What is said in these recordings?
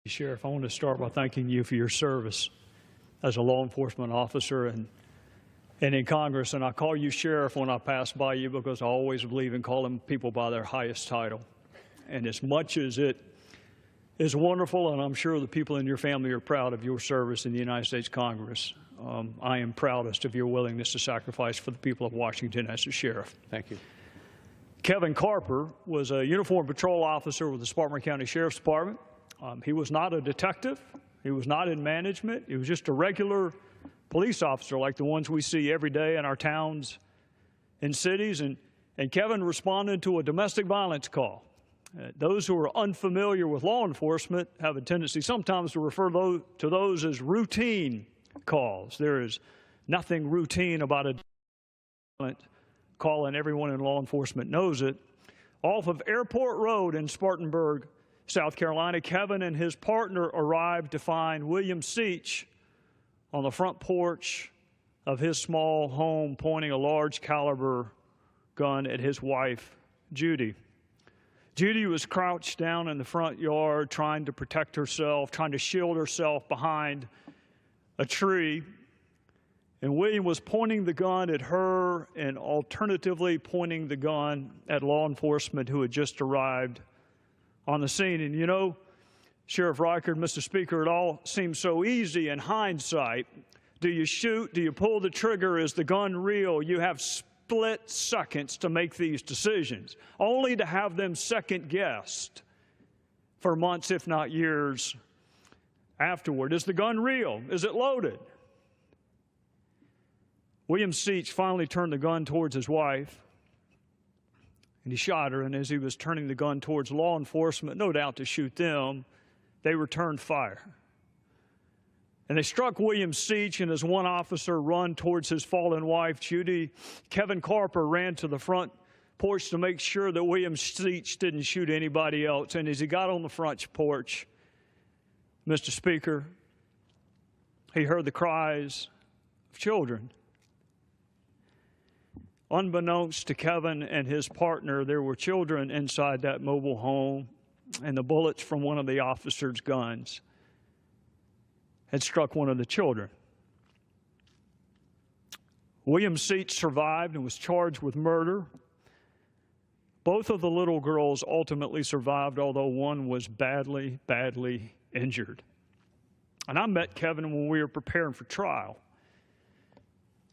Sheriff, I want to start by thanking you for your service as a law enforcement officer and in Congress. And I call you Sheriff when I pass by you because I always believe in calling people by their highest title. And as much as it is wonderful, and I'm sure the people in your family are proud of your service in the United States Congress, I am proudest of your willingness to sacrifice for the people of Washington as a sheriff. Thank you. Kevin Carper was a uniformed patrol officer with the Spartanburg County Sheriff's Department. He was not a detective. He was not in management. He was just a regular police officer like the ones we see every day in our towns and cities. And Kevin responded to a domestic violence call. Those who are unfamiliar with law enforcement have a tendency sometimes to refer to those as routine calls. There is nothing routine about a violent call, and everyone in law enforcement knows it. Off of Airport Road in Spartanburg, South Carolina, Kevin and his partner arrived to find William Seach on the front porch of his small home pointing a large caliber gun at his wife, Judy. Judy was crouched down in the front yard trying to protect herself, trying to shield herself behind a tree. And William was pointing the gun at her and alternatively pointing the gun at law enforcement who had just arrived on the scene. And you know, Sheriff Reichert, Mr. Speaker, it all seems so easy in hindsight. Do you shoot? Do you pull the trigger? Is the gun real? You have split seconds to make these decisions, only to have them second-guessed for months, if not years, afterward. Is the gun real? Is it loaded? William Seach finally turned the gun towards his wife, and he shot her. And as he was turning the gun towards law enforcement, no doubt to shoot them, they returned fire. And they struck William Seach, and as one officer ran towards his fallen wife, Judy, Kevin Carper ran to the front porch to make sure that William Seach didn't shoot anybody else. And as he got on the front porch, Mr. Speaker, he heard the cries of children. Unbeknownst to Kevin and his partner, there were children inside that mobile home, and the bullets from one of the officers' guns had struck one of the children. William Seach survived and was charged with murder. Both of the little girls ultimately survived, although one was badly, badly injured. And I met Kevin when we were preparing for trial.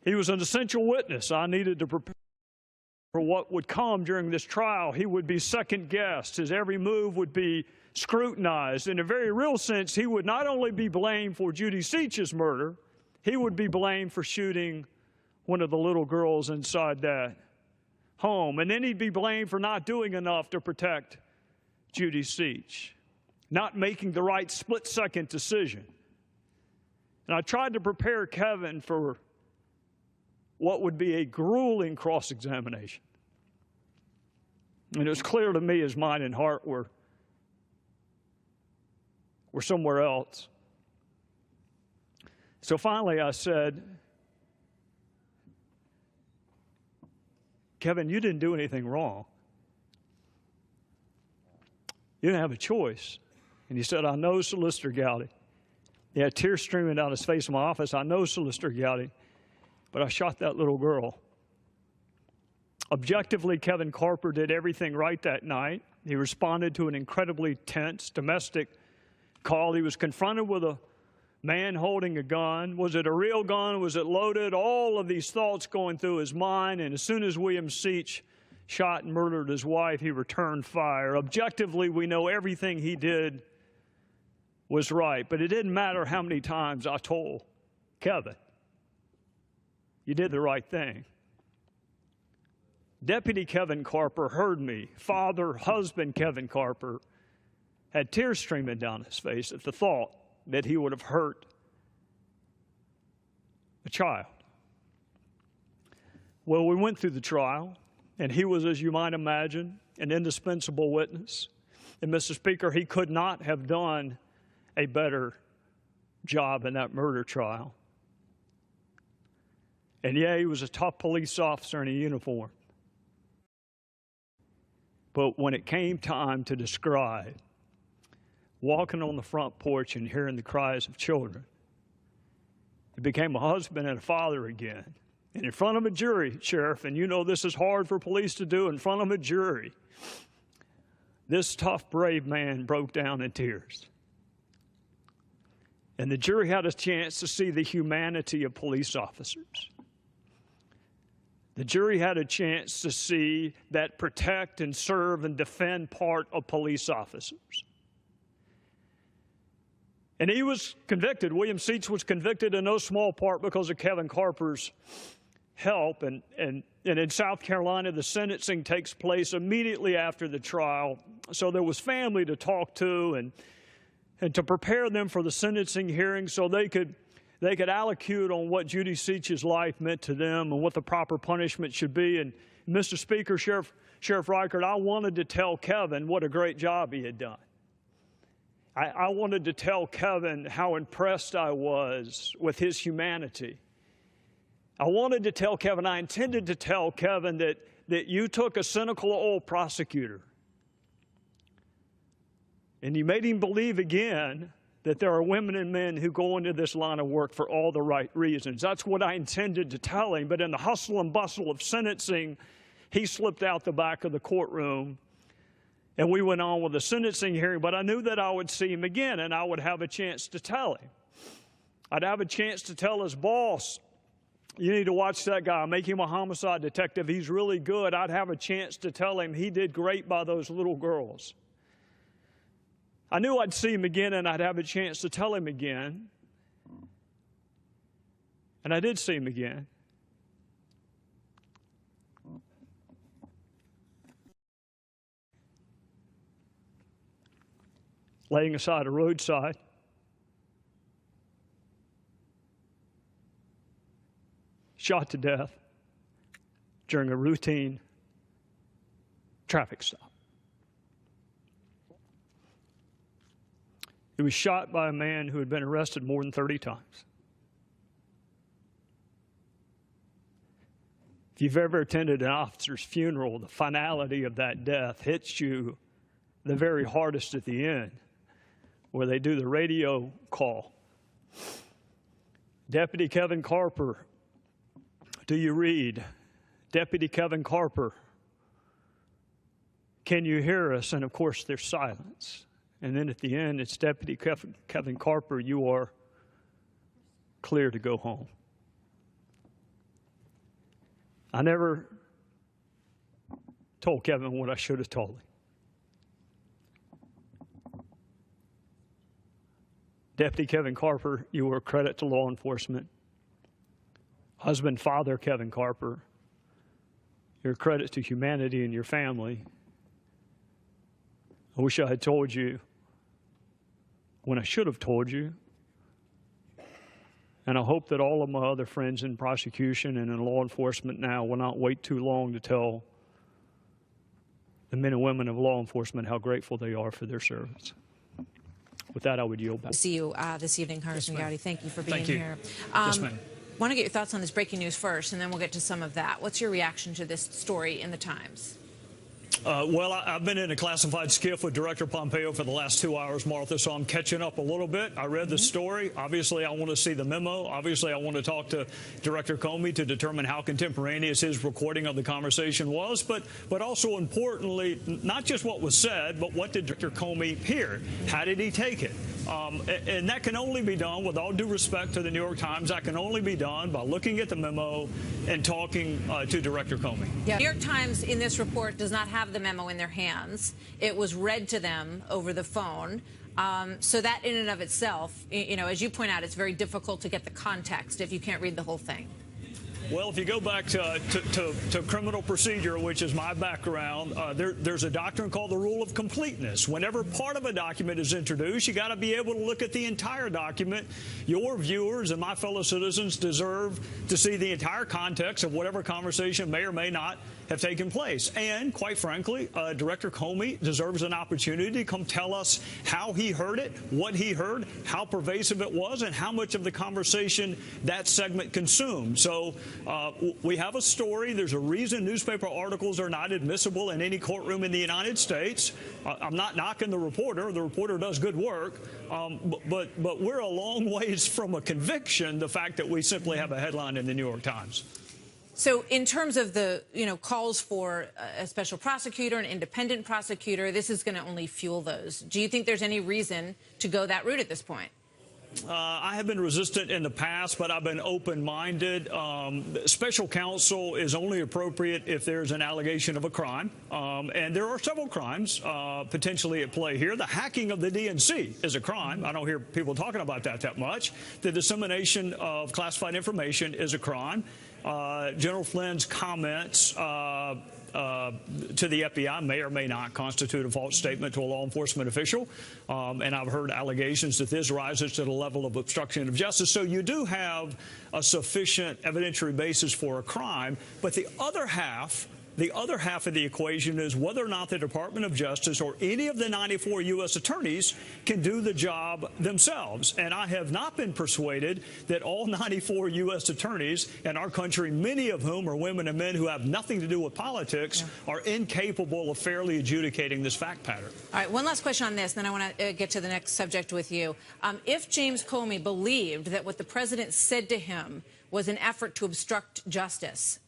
He was an essential witness. I needed to prepare for what would come during this trial. He would be second-guessed. His every move would be scrutinized. In a very real sense, he would not only be blamed for Judy Seach's murder, he would be blamed for shooting one of the little girls inside that home. And then he'd be blamed for not doing enough to protect Judy Seach, not making the right split-second decision. And I tried to prepare Kevin for what would be a grueling cross-examination. And it was clear to me his mind and heart were somewhere else. So finally I said, Kevin, you didn't do anything wrong. You didn't have a choice. And he said, I know, Solicitor Gowdy. He had tears streaming down his face in my office. I know, Solicitor Gowdy, but I shot that little girl. Objectively, Kevin Carper did everything right that night. He responded to an incredibly tense domestic call. He was confronted with a man holding a gun. Was it a real gun? Was it loaded? All of these thoughts going through his mind. And as soon as William Seach shot and murdered his wife, he returned fire. Objectively, we know everything he did was right. But it didn't matter how many times I told Kevin, you did the right thing. Deputy Kevin Carper heard me. Father, husband Kevin Carper had tears streaming down his face at the thought that he would have hurt a child. Well, we went through the trial, and he was, as you might imagine, an indispensable witness. And, Mr. Speaker, he could not have done a better job in that murder trial. And yeah, he was a tough police officer in a uniform. But when it came time to describe walking on the front porch and hearing the cries of children. He became a husband and a father again. And in front of a jury, Sheriff, and you know this is hard for police to do, in front of a jury, this tough, brave man broke down in tears. And the jury had a chance to see the humanity of police officers. The jury had a chance to see that protect and serve and defend part of police officers. And he was convicted. William Seitz was convicted in no small part because of Kevin Carper's help. And in South Carolina, the sentencing takes place immediately after the trial. So there was family to talk to and to prepare them for the sentencing hearing so they could allocute on what Judy Seitz's life meant to them and what the proper punishment should be. And Mr. Speaker, Sheriff Reichert, I wanted to tell Kevin what a great job he had done. I wanted to tell Kevin how impressed I was with his humanity. I wanted to tell Kevin, I intended to tell Kevin that you took a cynical old prosecutor and you made him believe again that there are women and men who go into this line of work for all the right reasons. That's what I intended to tell him. But in the hustle and bustle of sentencing, he slipped out the back of the courtroom. And we went on with the sentencing hearing, but I knew that I would see him again and I would have a chance to tell him. I'd have a chance to tell his boss, you need to watch that guy, make him a homicide detective, he's really good. I'd have a chance to tell him he did great by those little girls. I knew I'd see him again and I'd have a chance to tell him again. And I did see him again. Laying aside a roadside, shot to death during a routine traffic stop. He was shot by a man who had been arrested more than 30 times. If you've ever attended an officer's funeral, the finality of that death hits you the very hardest at the end, where they do the radio call. Deputy Kevin Carper, do you read? Deputy Kevin Carper, can you hear us? And of course, there's silence. And then at the end, it's Deputy Kevin Carper, you are clear to go home. I never told Kevin what I should have told him. Deputy Kevin Carper, you were a credit to law enforcement. Husband, father, Kevin Carper, you're a credit to humanity and your family. I wish I had told you when I should have told you. And I hope that all of my other friends in prosecution and in law enforcement now will not wait too long to tell the men and women of law enforcement how grateful they are for their service. With that, I would yield back. See you this evening, Congressman Gowdy. Thank you for being here. Yes, ma'am. Want to get your thoughts on this breaking news first, and then we'll get to some of that. What's your reaction to this story in the Times? Well, I've been in a classified skiff with Director Pompeo for the last 2 hours, Martha, so I'm catching up a little bit. I read the story. Obviously, I want to see the memo. Obviously, I want to talk to Director Comey to determine how contemporaneous his recording of the conversation was, but also importantly, not just what was said, but what did Director Comey hear? How did he take it? And that can only be done, with all due respect to the New York Times, that can only be done by looking at the memo and talking to Director Comey. Yeah. New York Times, in this report, does not have the memo in their hands. It was read to them over the phone. So that in and of itself, you know, as you point out, it's very difficult to get the context if you can't read the whole thing. Well, if you go back to criminal procedure, which is my background, there's a doctrine called the rule of completeness. Whenever part of a document is introduced, you got to be able to look at the entire document. Your viewers and my fellow citizens deserve to see the entire context of whatever conversation may or may not have taken place. And quite frankly, Director Comey deserves an opportunity to come tell us how he heard it, what he heard, how pervasive it was, and how much of the conversation that segment consumed. So we have a story. There's a reason newspaper articles are not admissible in any courtroom in the United States. I'm not knocking the reporter. The reporter does good work. But we're a long ways from a conviction, the fact that we simply have a headline in the New York Times. So in terms of the, calls for a special prosecutor, an independent prosecutor, this is going to only fuel those. Do you think there's any reason to go that route at this point? I have been resistant in the past, but I've been open-minded. Special counsel is only appropriate if there's an allegation of a crime, and there are several crimes potentially at play here. The hacking of the DNC is a crime. I don't hear people talking about that much. The dissemination of classified information is a crime. General Flynn's comments to the FBI may or may not constitute a false statement to a law enforcement official. And I've heard allegations that this rises to the level of obstruction of justice. So you do have a sufficient evidentiary basis for a crime. But the other half of the equation is whether or not the Department of Justice or any of the 94 U.S. attorneys can do the job themselves. And I have not been persuaded that all 94 U.S. attorneys in our country, many of whom are women and men who have nothing to do with politics, are incapable of fairly adjudicating this fact pattern. All right, one last question on this, then I want to get to the next subject with you. If James Comey believed that what the president said to him was an effort to obstruct justice,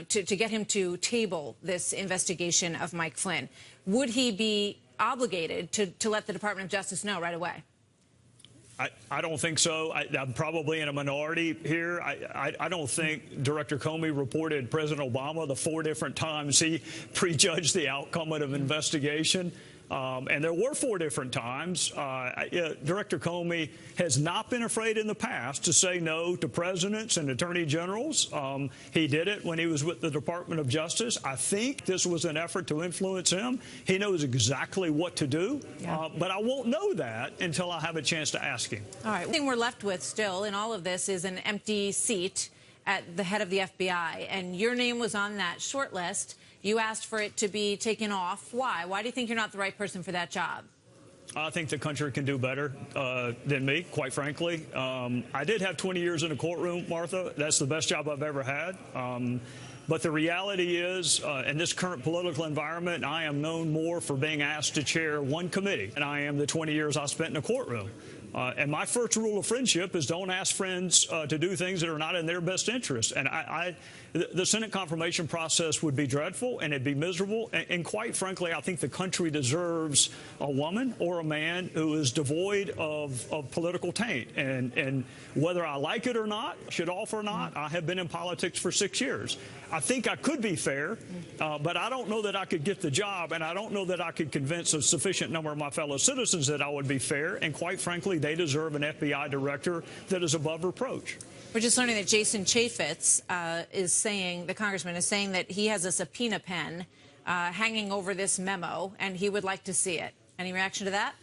to get him to table this investigation of Mike Flynn, would he be obligated to let the Department of Justice know right away? I don't think so. I'm probably in a minority here. I don't think Director Comey reported President Obama the 4 different times he prejudged the outcome of an investigation. And there were 4 different times. Director Comey has not been afraid in the past to say no to presidents and attorney generals. He did it when he was with the Department of Justice. I think this was an effort to influence him. He knows exactly what to do, but I won't know that until I have a chance to ask him. All right. The thing we're left with still in all of this is an empty seat at the head of the FBI, and your name was on that short list. You asked for it to be taken off. Why? Why do you think you're not the right person for that job? I think the country can do better than me, quite frankly. I did have 20 years in a courtroom, Martha. That's the best job I've ever had. But the reality is, in this current political environment, I am known more for being asked to chair one committee than I am the 20 years I spent in a courtroom. And my first rule of friendship is don't ask friends to do things that are not in their best interest. And the Senate confirmation process would be dreadful and it'd be miserable. And quite frankly, I think the country deserves a woman or a man who is devoid of political taint. And whether I like it or not, should offer or not, I have been in politics for 6 years. I think I could be fair, but I don't know that I could get the job, and I don't know that I could convince a sufficient number of my fellow citizens that I would be fair. And quite frankly, they deserve an FBI director that is above reproach. We're just learning that Jason Chaffetz is saying, the congressman is saying that he has a subpoena pen hanging over this memo, and he would like to see it. Any reaction to that?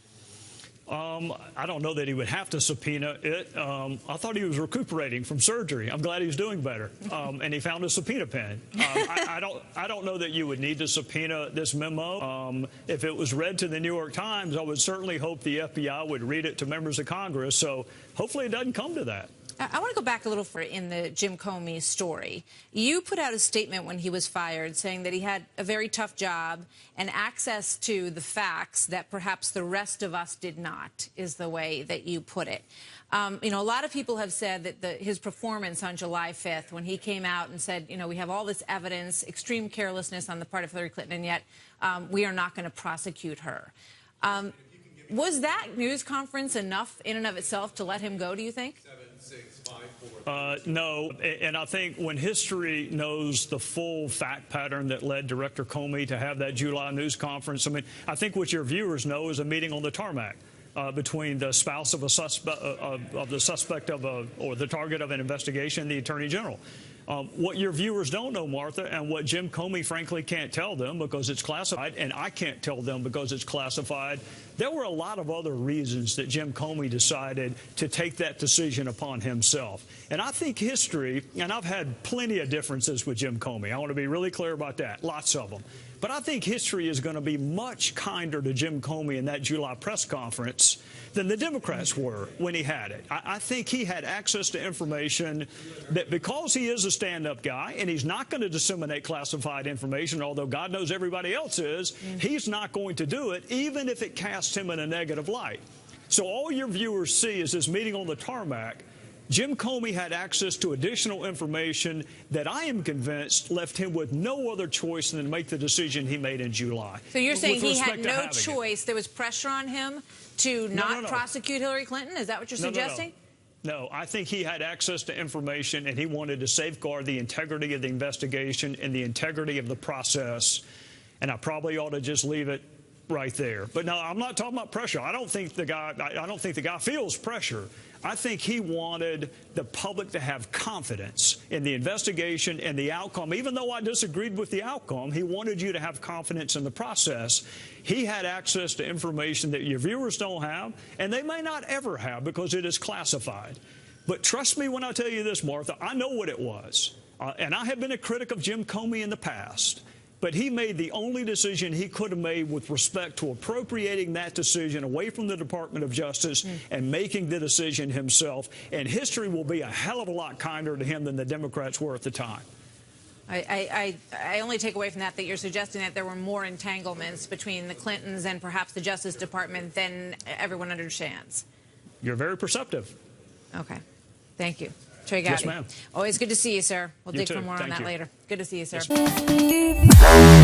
I don't know that he would have to subpoena it. I thought he was recuperating from surgery. I'm glad he's doing better. And he found a subpoena pen. I don't know that you would need to subpoena this memo. If it was read to the New York Times, I would certainly hope the FBI would read it to members of Congress. So hopefully it doesn't come to that. I want to go back a little further in the Jim Comey story. You put out a statement when he was fired saying that he had a very tough job and access to the facts that perhaps the rest of us did not, is the way that you put it. A lot of people have said that his performance on July 5th, when he came out and said, we have all this evidence, extreme carelessness on the part of Hillary Clinton, and yet we are not going to prosecute her. Was that news conference enough in and of itself to let him go, do you think? No, and I think when history knows the full fact pattern that led Director Comey to have that July news conference, I think what your viewers know is a meeting on the tarmac between the spouse of a suspect, or the target of an investigation, the Attorney General. What your viewers don't know, Martha, and what Jim Comey frankly can't tell them because it's classified, and I can't tell them because it's classified, there were a lot of other reasons that Jim Comey decided to take that decision upon himself. And I think history, and I've had plenty of differences with Jim Comey. I want to be really clear about that, lots of them. But I think history is going to be much kinder to Jim Comey in that July press conference than the Democrats were when he had it. I think he had access to information that, because he is a stand-up guy and he's not going to disseminate classified information, although God knows everybody else is, he's not going to do it, even if it casts him in a negative light. So all your viewers see is this meeting on the tarmac. Jim Comey had access to additional information that I am convinced left him with no other choice than to make the decision he made in July. So you're saying he had no choice? There was pressure on him to not prosecute Hillary Clinton? Is that what you're suggesting? No, I think he had access to information, and he wanted to safeguard the integrity of the investigation and the integrity of the process. And I probably ought to just leave it right there. But no, I'm not talking about pressure. I don't think the guy feels pressure. I think he wanted the public to have confidence in the investigation and the outcome. Even though I disagreed with the outcome, he wanted you to have confidence in the process. He had access to information that your viewers don't have, and they may not ever have because it is classified. But trust me when I tell you this, Martha, I know what it was. And I have been a critic of Jim Comey in the past. But he made the only decision he could have made with respect to appropriating that decision away from the Department of Justice and making the decision himself. And history will be a hell of a lot kinder to him than the Democrats were at the time. I only take away from that you're suggesting that there were more entanglements between the Clintons and perhaps the Justice Department than everyone understands. You're very perceptive. Okay. Thank you. Trey Gowdy. Yes, ma'am. Always good to see you, sir. We'll dig for more on that later. Good to see you, sir. Yes,